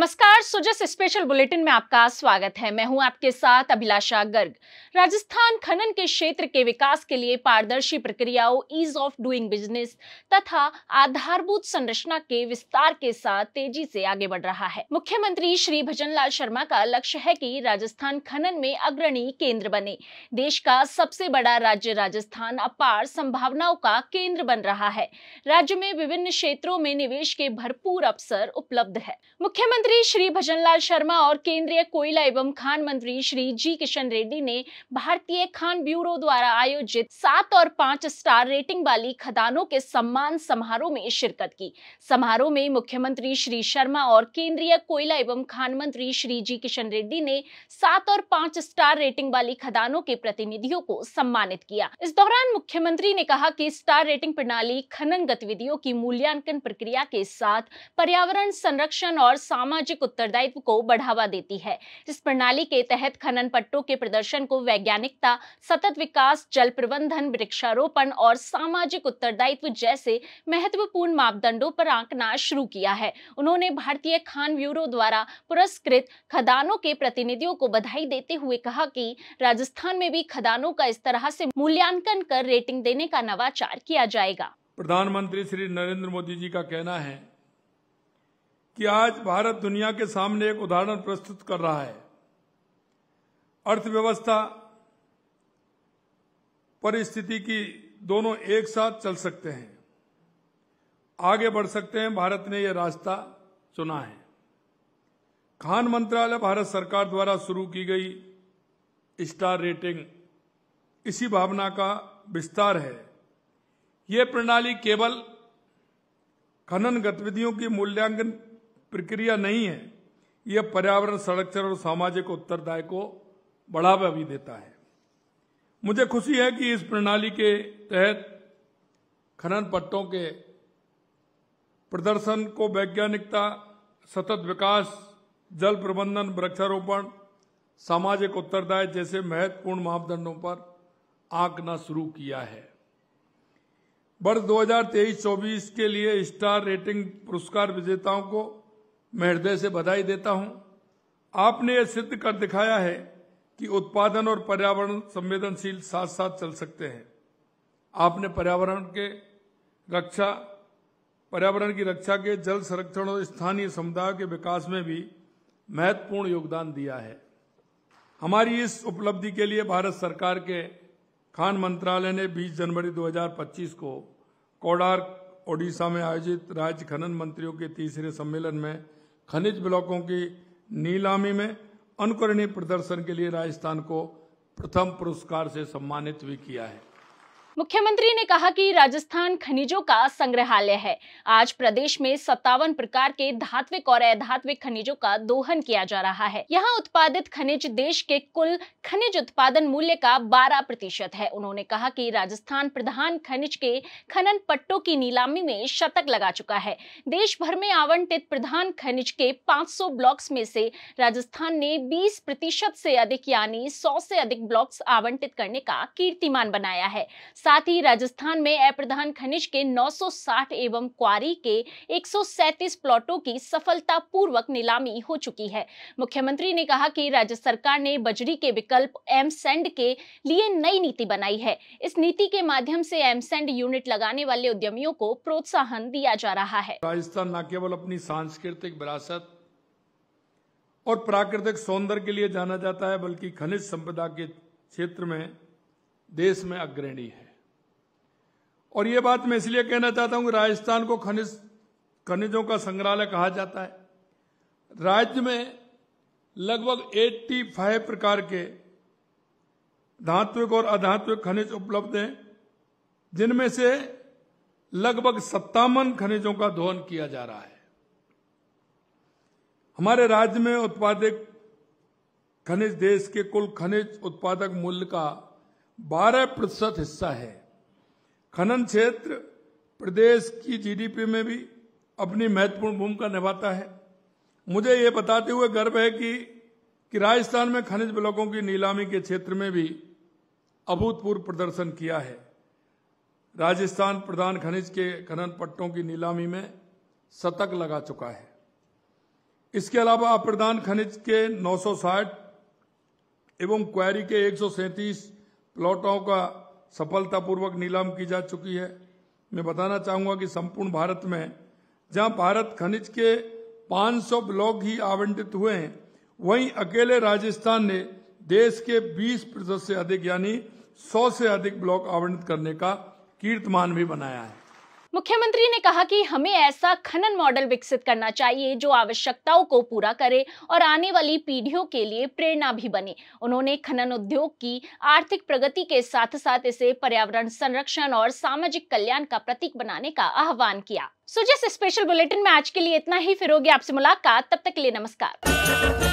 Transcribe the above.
नमस्कार, Sujas special bulletin में आपका स्वागत है। मैं हूं आपके साथ अभिलाषा गर्ग। राजस्थान खनन के क्षेत्र के विकास के लिए पारदर्शी प्रक्रियाओं, ईज ऑफ डूइंग बिजनेस तथा आधारभूत संरचना के विस्तार के साथ तेजी से आगे बढ़ रहा है। मुख्यमंत्री श्री भजनलाल शर्मा का लक्ष्य है कि राजस्थान खनन में अग्रणी केंद्र बने। देश का सबसे बड़ा राज्य राजस्थान अपार संभावनाओं का केंद्र बन रहा है। राज्य में विभिन्न क्षेत्रों में निवेश के भरपूर अवसर उपलब्ध है। मुख्यमंत्री श्री भजनलाल शर्मा और केंद्रीय कोयला एवं खान मंत्री श्री जी किशन रेड्डी ने भारतीय खान ब्यूरो द्वारा आयोजित 7 और 5 स्टार रेटिंग वाली खदानों के सम्मान समारोह में शिरकत की। समारोह में मुख्यमंत्री श्री शर्मा और केंद्रीय कोयला एवं खान मंत्री श्री जी किशन रेड्डी ने 7 और 5 स्टार रेटिंग वाली खदानों के प्रतिनिधियों को सम्मानित किया। इस दौरान मुख्यमंत्री ने कहा कि स्टार रेटिंग प्रणाली खनन गतिविधियों की मूल्यांकन प्रक्रिया के साथ पर्यावरण संरक्षण और सामाजिक उत्तरदायित्व को बढ़ावा देती है। इस प्रणाली के तहत खनन पट्टों के प्रदर्शन को वैज्ञानिकता, सतत विकास, जल प्रबंधन, वृक्षारोपण और सामाजिक उत्तरदायित्व जैसे महत्वपूर्ण मापदंडों पर आंकना शुरू किया है। उन्होंने भारतीय खान ब्यूरो द्वारा पुरस्कृत खदानों के प्रतिनिधियों को बधाई देते हुए कहा कि राजस्थान में भी खदानों का इस तरह से मूल्यांकन कर रेटिंग देने का नवाचार किया जाएगा। प्रधानमंत्री श्री नरेंद्र मोदी जी का कहना है कि आज भारत दुनिया के सामने एक उदाहरण प्रस्तुत कर रहा है। अर्थव्यवस्था, परिस्थिति की दोनों एक साथ चल सकते हैं, आगे बढ़ सकते हैं। भारत ने यह रास्ता चुना है। खान मंत्रालय भारत सरकार द्वारा शुरू की गई स्टार रेटिंग इसी भावना का विस्तार है। यह प्रणाली केवल खनन गतिविधियों की मूल्यांकन प्रक्रिया नहीं है, यह पर्यावरण संरक्षण और सामाजिक उत्तरदायित्व को बढ़ावा भी देता है। मुझे खुशी है कि इस प्रणाली के तहत खनन पट्टों के प्रदर्शन को वैज्ञानिकता, सतत विकास, जल प्रबंधन, वृक्षारोपण, सामाजिक उत्तरदायित्व जैसे महत्वपूर्ण मापदंडों पर आंकना शुरू किया है। वर्ष 2023-24 के लिए स्टार रेटिंग पुरस्कार विजेताओं को मैं हृदय से बधाई देता हूं। आपने ये सिद्ध कर दिखाया है कि उत्पादन और पर्यावरण संवेदनशील साथ साथ चल सकते हैं। आपने पर्यावरण की रक्षा के, जल संरक्षण और स्थानीय समुदायों के विकास में भी महत्वपूर्ण योगदान दिया है। हमारी इस उपलब्धि के लिए भारत सरकार के खान मंत्रालय ने 20 जनवरी 2025 को कोडार्क, ओडिशा में आयोजित राज्य खनन मंत्रियों के तीसरे सम्मेलन में खनिज ब्लॉकों की नीलामी में अनुकरणीय प्रदर्शन के लिए राजस्थान को प्रथम पुरस्कार से सम्मानित भी किया है। मुख्यमंत्री ने कहा कि राजस्थान खनिजों का संग्रहालय है। आज प्रदेश में 57 प्रकार के धात्विक और अधात्विक खनिजों का दोहन किया जा रहा है। यहाँ उत्पादित खनिज देश के कुल खनिज उत्पादन मूल्य का 12% है। उन्होंने कहा कि राजस्थान प्रधान खनिज के खनन पट्टों की नीलामी में शतक लगा चुका है। देश भर में आवंटित प्रधान खनिज के 500 ब्लॉक्स में से राजस्थान ने 20% से अधिक यानी 100 से अधिक ब्लॉक्स आवंटित करने का कीर्तिमान बनाया है। साथ ही राजस्थान में अप्रधान खनिज के 960 एवं क्वारी के 137 प्लॉटों की सफलतापूर्वक नीलामी हो चुकी है। मुख्यमंत्री ने कहा कि राज्य सरकार ने बजरी के विकल्प एमसैंड के लिए नई नीति बनाई है। इस नीति के माध्यम से एमसैंड यूनिट लगाने वाले उद्यमियों को प्रोत्साहन दिया जा रहा है। राजस्थान न केवल अपनी सांस्कृतिक विरासत और प्राकृतिक सौंदर्य के लिए जाना जाता है, बल्कि खनिज संपदा के क्षेत्र में देश में अग्रणी है। और ये बात मैं इसलिए कहना चाहता हूं कि राजस्थान को खनिजों का संग्रहालय कहा जाता है। राज्य में लगभग 85 प्रकार के धात्विक और अधात्विक खनिज उपलब्ध हैं, जिनमें से लगभग 57 खनिजों का दोहन किया जा रहा है। हमारे राज्य में उत्पादित खनिज देश के कुल खनिज उत्पादक मूल्य का 12% हिस्सा है। खनन क्षेत्र प्रदेश की जीडीपी में भी अपनी महत्वपूर्ण भूमिका निभाता है। मुझे ये बताते हुए गर्व है कि राजस्थान में खनिज ब्लॉकों की नीलामी के क्षेत्र में भी अभूतपूर्व प्रदर्शन किया है। राजस्थान प्रधान खनिज के खनन पट्टों की नीलामी में शतक लगा चुका है। इसके अलावा अप्रदान खनिज के 960 एवं क्वारी के 137 प्लॉटों का सफलतापूर्वक नीलाम की जा चुकी है। मैं बताना चाहूंगा कि संपूर्ण भारत में जहां भारत खनिज के 500 ब्लॉक ही आवंटित हुए हैं, वहीं अकेले राजस्थान ने देश के 20% से अधिक यानी 100 से अधिक ब्लॉक आवंटित करने का कीर्तिमान भी बनाया है। मुख्यमंत्री ने कहा कि हमें ऐसा खनन मॉडल विकसित करना चाहिए जो आवश्यकताओं को पूरा करे और आने वाली पीढ़ियों के लिए प्रेरणा भी बने। उन्होंने खनन उद्योग की आर्थिक प्रगति के साथ साथ इसे पर्यावरण संरक्षण और सामाजिक कल्याण का प्रतीक बनाने का आह्वान किया। सो जैसे स्पेशल बुलेटिन में आज के लिए इतना ही, फिर होगी आपसे मुलाकात, तब तक के लिए नमस्कार।